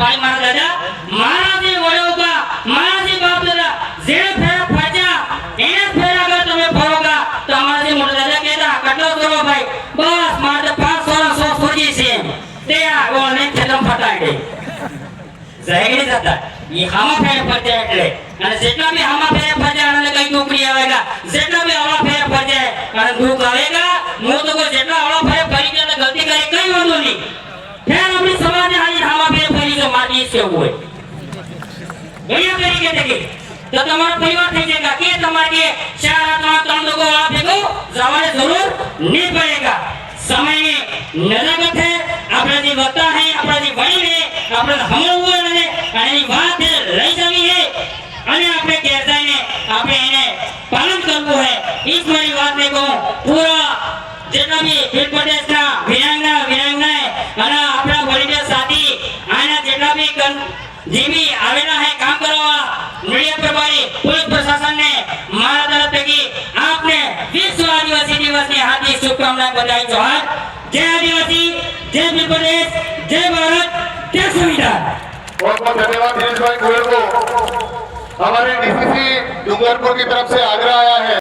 भाई मारा दादा मारा से वडोबा मारा से बाप दादा जे फेरा फजा એને ફેર આગળ તમે ફરોગા તો અમારા મોટા દાદા કહેતા કટલો કરો ભાઈ બસ મારે 500 સોજી છે તે આ ઓને ખેતમ ફટાડે જાહેર જાતા ये हामा फेर फजा એટલે અને જેટલા બી હાमा फेर फजा અને કઈ નોકરી આવેગા જેટલા બી હવા फेर फजा અને દુખ આવેગા મો તો કોઈ જેટલા હવા फेर ફરી ગયા ગલતી કરી કઈ વાંધો નહીં फेर अपनी समाज हाई हामा फेर फरी जो माटी से હોય ભૈયા કરી કે દેખી तो तुम्हारा परिवार થઈ जाएगा कि तुम्हारे चार आत्मा तुम लोगों आप देखो जवाने जरूर नहीं पड़ेगा समय नजगत है अपना जी वक्ता है अपना जी वही है अपना हम लोग ने અને વાત લઈ જવી है અને આપણે ઘેર જઈને આપણે એને પાલન કરવું है इस મારી વાત ને કહું પૂરા જેટલા બી ભીડ પ્રદેશના વિરાંગના અને આપણા વડીલ સાથી આના જેટલા બી જીવી આવેલા है काम करवा मीडिया प्रभारी पुलिस प्रशासन ने मारा तरफ से आपने विश्व आदिवासी दिवस की हार्दिक शुभकामनाएं बधाई जोहार जय आदिवासी जय भील प्रदेश जय भारत जय संविधान। बहुत बहुत धन्यवाद दिनेश भाई गोयल को। हमारे डीसीसी डूंगरपुर की तरफ से आग्रह आया है।